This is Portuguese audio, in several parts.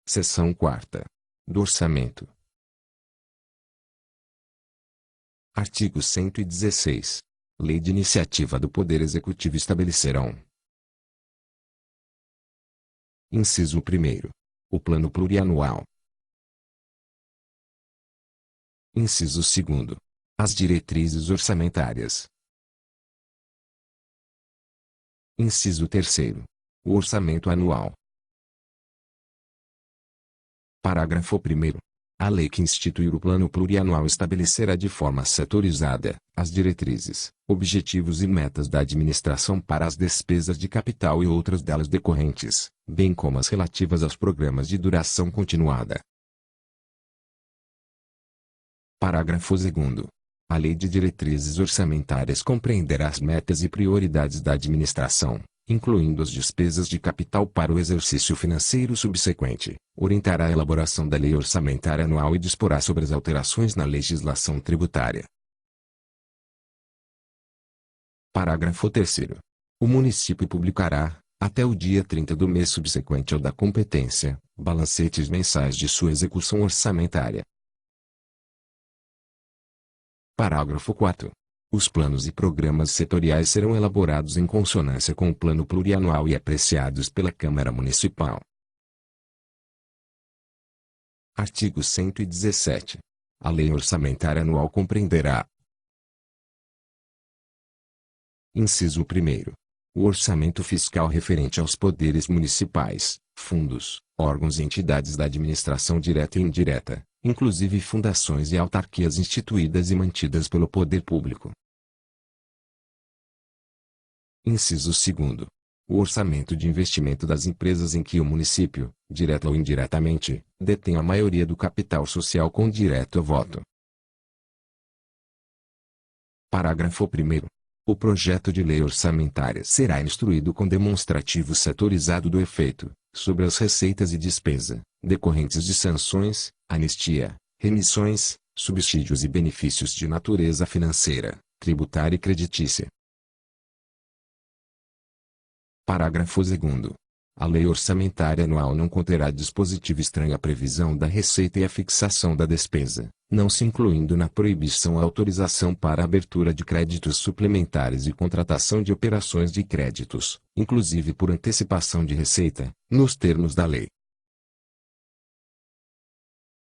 Seção 4ª. Do Orçamento. Artigo 116. Lei de iniciativa do Poder Executivo estabelecerão. Inciso 1º. O Plano Plurianual. Inciso 2º. As diretrizes orçamentárias. Inciso 3º. O Orçamento Anual. Parágrafo 1º. A lei que instituir o Plano Plurianual estabelecerá de forma setorizada as diretrizes, objetivos e metas da administração para as despesas de capital e outras delas decorrentes, bem como as relativas aos programas de duração continuada. Parágrafo 2º. A Lei de Diretrizes Orçamentárias compreenderá as metas e prioridades da administração, incluindo as despesas de capital para o exercício financeiro subsequente, orientará a elaboração da Lei Orçamentária Anual e disporá sobre as alterações na legislação tributária. Parágrafo 3º. O município publicará, até o dia 30 do mês subsequente ao da competência, balancetes mensais de sua execução orçamentária. Parágrafo 4º. Os planos e programas setoriais serão elaborados em consonância com o Plano Plurianual e apreciados pela Câmara Municipal. Artigo 117. A Lei Orçamentária Anual compreenderá. Inciso 1º. O orçamento fiscal referente aos poderes municipais, fundos, órgãos e entidades da administração direta e indireta, inclusive fundações e autarquias instituídas e mantidas pelo poder público. Inciso 2º. O orçamento de investimento das empresas em que o município, direta ou indiretamente, detém a maioria do capital social com direito a voto. Parágrafo 1º. O projeto de lei orçamentária será instruído com demonstrativo setorizado do efeito, sobre as receitas e despesa, decorrentes de sanções, anistia, remissões, subsídios e benefícios de natureza financeira, tributária e creditícia. Parágrafo 2º. A Lei Orçamentária Anual não conterá dispositivo estranho à previsão da receita e à fixação da despesa, não se incluindo na proibição a autorização para a abertura de créditos suplementares e contratação de operações de créditos, inclusive por antecipação de receita, nos termos da lei.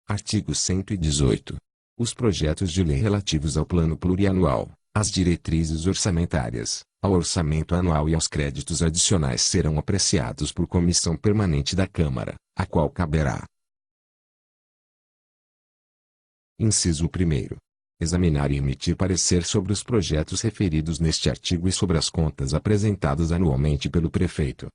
Artigo 118. Os projetos de lei relativos ao Plano Plurianual, às diretrizes orçamentárias, ao orçamento anual e aos créditos adicionais serão apreciados por comissão permanente da Câmara, a qual caberá. Inciso 1º. Examinar e emitir parecer sobre os projetos referidos neste artigo e sobre as contas apresentadas anualmente pelo prefeito.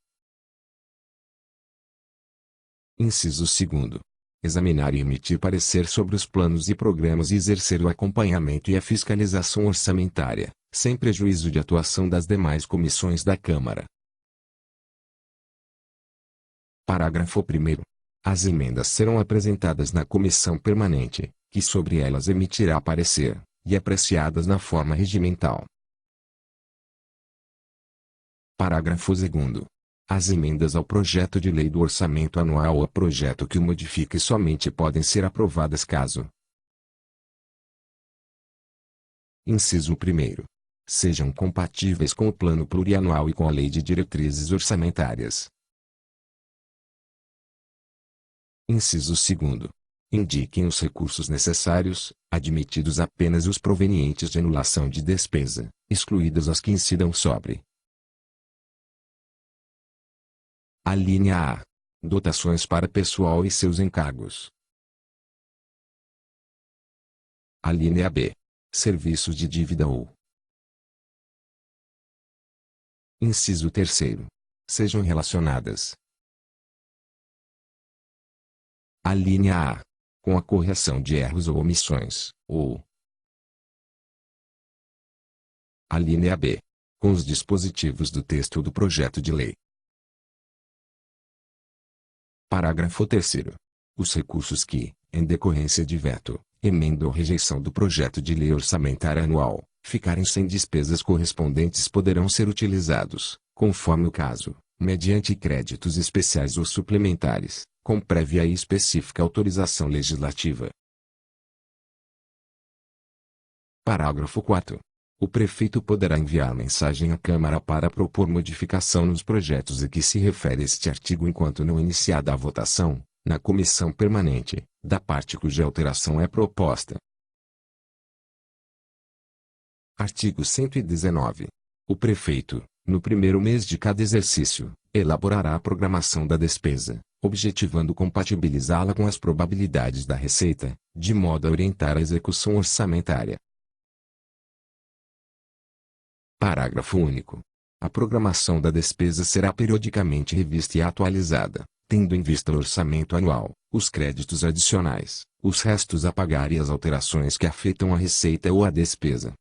Inciso 2º. Examinar e emitir parecer sobre os planos e programas e exercer o acompanhamento e a fiscalização orçamentária, sem prejuízo de atuação das demais comissões da Câmara. Parágrafo 1º. As emendas serão apresentadas na comissão permanente, que sobre elas emitirá parecer, e apreciadas na forma regimental. Parágrafo 2º. As emendas ao projeto de lei do orçamento anual ou a projeto que o modifique somente podem ser aprovadas caso: Inciso 1º. Sejam compatíveis com o Plano Plurianual e com a Lei de Diretrizes Orçamentárias. Inciso 2º. Indiquem os recursos necessários, admitidos apenas os provenientes de anulação de despesa, excluídas as que incidam sobre: Alínea A. Dotações para pessoal e seus encargos. Alínea B. Serviços de dívida ou. Inciso 3º. Sejam relacionadas: Alínea A. Com a correção de erros ou omissões, ou. Alínea B. Com os dispositivos do texto do projeto de lei. Parágrafo 3º. Os recursos que, em decorrência de veto, emenda ou rejeição do projeto de lei orçamentária anual, ficarem sem despesas correspondentes poderão ser utilizados, conforme o caso, mediante créditos especiais ou suplementares, com prévia e específica autorização legislativa. Parágrafo 4º. O prefeito poderá enviar mensagem à Câmara para propor modificação nos projetos a que se refere este artigo enquanto não iniciada a votação, na comissão permanente, da parte cuja alteração é proposta. Artigo 119. O prefeito, no primeiro mês de cada exercício, elaborará a programação da despesa, objetivando compatibilizá-la com as probabilidades da receita, de modo a orientar a execução orçamentária. Parágrafo único. A programação da despesa será periodicamente revista e atualizada, tendo em vista o orçamento anual, os créditos adicionais, os restos a pagar e as alterações que afetam a receita ou a despesa.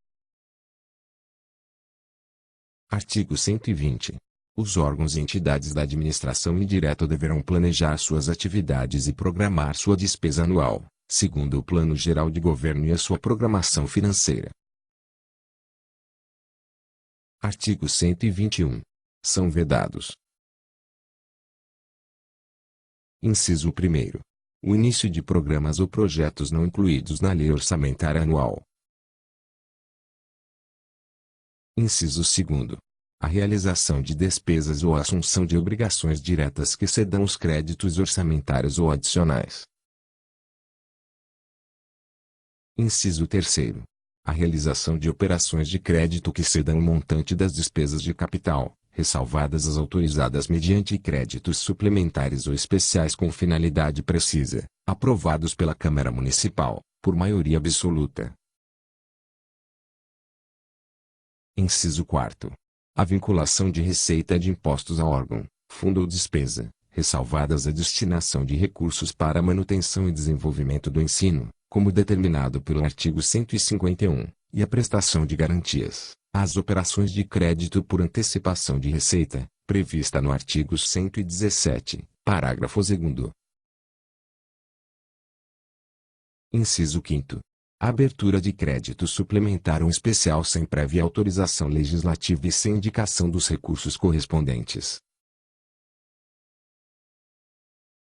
Artigo 120. Os órgãos e entidades da administração indireta deverão planejar suas atividades e programar sua despesa anual, segundo o Plano Geral de Governo e a sua programação financeira. Artigo 121. São vedados. Inciso 1º. O início de programas ou projetos não incluídos na Lei Orçamentária Anual. Inciso 2º. A realização de despesas ou a assunção de obrigações diretas que excedam os créditos orçamentários ou adicionais. Inciso 3º. A realização de operações de crédito que excedam o montante das despesas de capital, ressalvadas as autorizadas mediante créditos suplementares ou especiais com finalidade precisa, aprovados pela Câmara Municipal, por maioria absoluta. Inciso 4º. A vinculação de receita de impostos a órgão, fundo ou despesa, ressalvadas a destinação de recursos para a manutenção e desenvolvimento do ensino, como determinado pelo artigo 151, e a prestação de garantias, às operações de crédito por antecipação de receita, prevista no artigo 117, parágrafo 2º. Inciso 5º. A abertura de crédito suplementar ou especial sem prévia autorização legislativa e sem indicação dos recursos correspondentes.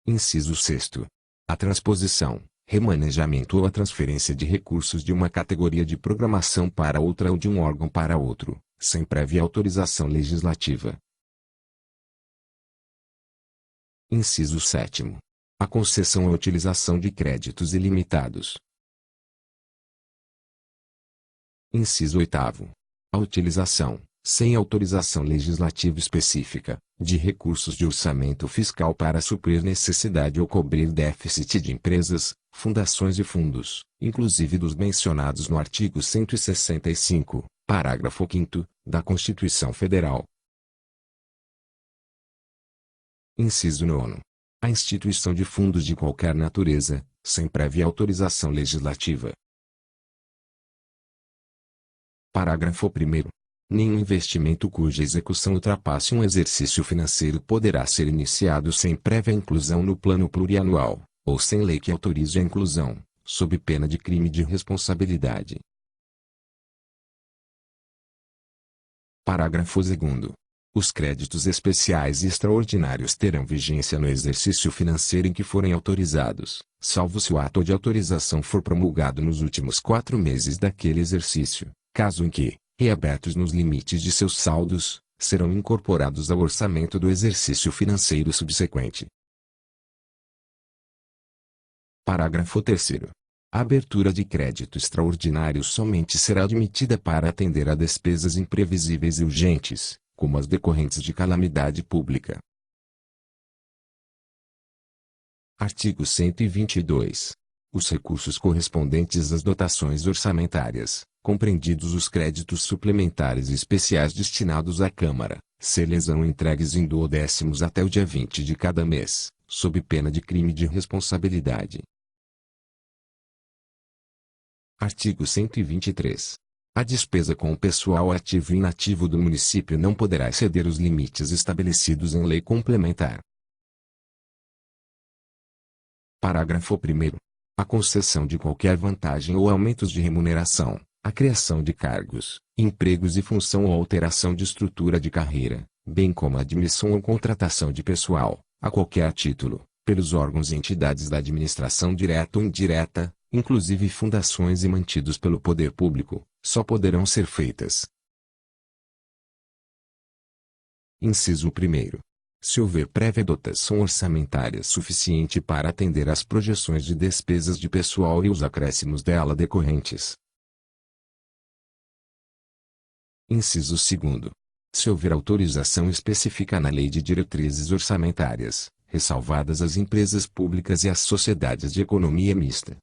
Inciso 6º. A transposição, remanejamento ou a transferência de recursos de uma categoria de programação para outra ou de um órgão para outro, sem prévia autorização legislativa. Inciso 7º. A concessão ou utilização de créditos ilimitados. Inciso 8º. A utilização, sem autorização legislativa específica, de recursos de orçamento fiscal para suprir necessidade ou cobrir déficit de empresas, fundações e fundos, inclusive dos mencionados no artigo 165, parágrafo 5º, da Constituição Federal. Inciso 9º. A instituição de fundos de qualquer natureza, sem prévia autorização legislativa. Parágrafo 1º. Nenhum investimento cuja execução ultrapasse um exercício financeiro poderá ser iniciado sem prévia inclusão no plano plurianual, ou sem lei que autorize a inclusão, sob pena de crime de responsabilidade. Parágrafo 2º. Os créditos especiais e extraordinários terão vigência no exercício financeiro em que forem autorizados, salvo se o ato de autorização for promulgado nos últimos 4 meses daquele exercício, caso em que, reabertos nos limites de seus saldos, serão incorporados ao orçamento do exercício financeiro subsequente. Parágrafo 3º. A abertura de crédito extraordinário somente será admitida para atender a despesas imprevisíveis e urgentes, como as decorrentes de calamidade pública. Artigo 122. Os recursos correspondentes às dotações orçamentárias, compreendidos os créditos suplementares e especiais destinados à Câmara, ser-lhes-ão entregues em 12º até o dia 20 de cada mês, sob pena de crime de responsabilidade. Artigo 123. A despesa com o pessoal ativo e inativo do município não poderá exceder os limites estabelecidos em lei complementar. Parágrafo 1º. A concessão de qualquer vantagem ou aumentos de remuneração, a criação de cargos, empregos e função ou alteração de estrutura de carreira, bem como a admissão ou contratação de pessoal, a qualquer título, pelos órgãos e entidades da administração direta ou indireta, inclusive fundações e mantidos pelo poder público, só poderão ser feitas. Inciso 1º. Se houver prévia dotação orçamentária suficiente para atender às projeções de despesas de pessoal e os acréscimos dela decorrentes. Inciso 2º. Se houver autorização específica na Lei de Diretrizes Orçamentárias, ressalvadas as empresas públicas e as sociedades de economia mista.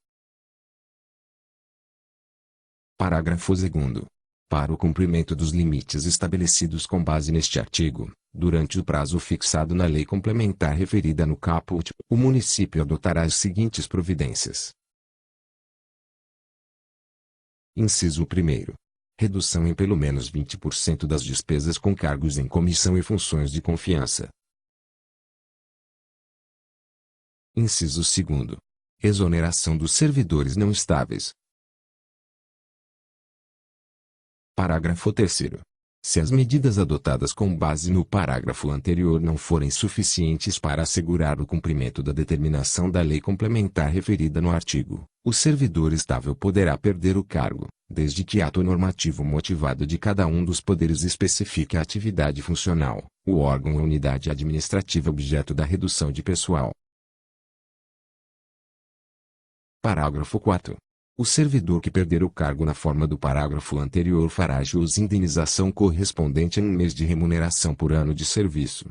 Parágrafo 2º. Para o cumprimento dos limites estabelecidos com base neste artigo, durante o prazo fixado na lei complementar referida no caput, o município adotará as seguintes providências. Inciso 1º. Redução em pelo menos 20% das despesas com cargos em comissão e funções de confiança. Inciso 2º. Exoneração dos servidores não estáveis. Parágrafo 3º. Se as medidas adotadas com base no parágrafo anterior não forem suficientes para assegurar o cumprimento da determinação da lei complementar referida no artigo, o servidor estável poderá perder o cargo, desde que ato normativo motivado de cada um dos poderes especifique a atividade funcional, o órgão ou unidade administrativa objeto da redução de pessoal. Parágrafo 4º. O servidor que perder o cargo na forma do parágrafo anterior fará jus indenização correspondente a 1 mês de remuneração por ano de serviço.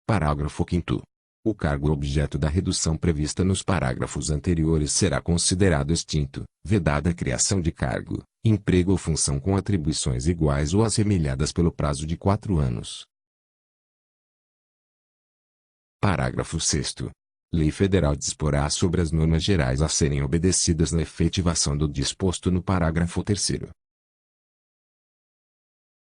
Parágrafo 5º. O cargo objeto da redução prevista nos parágrafos anteriores será considerado extinto, vedada a criação de cargo, emprego ou função com atribuições iguais ou assemelhadas pelo prazo de 4 anos. Parágrafo 6º. Lei Federal disporá sobre as normas gerais a serem obedecidas na efetivação do disposto no parágrafo 3º.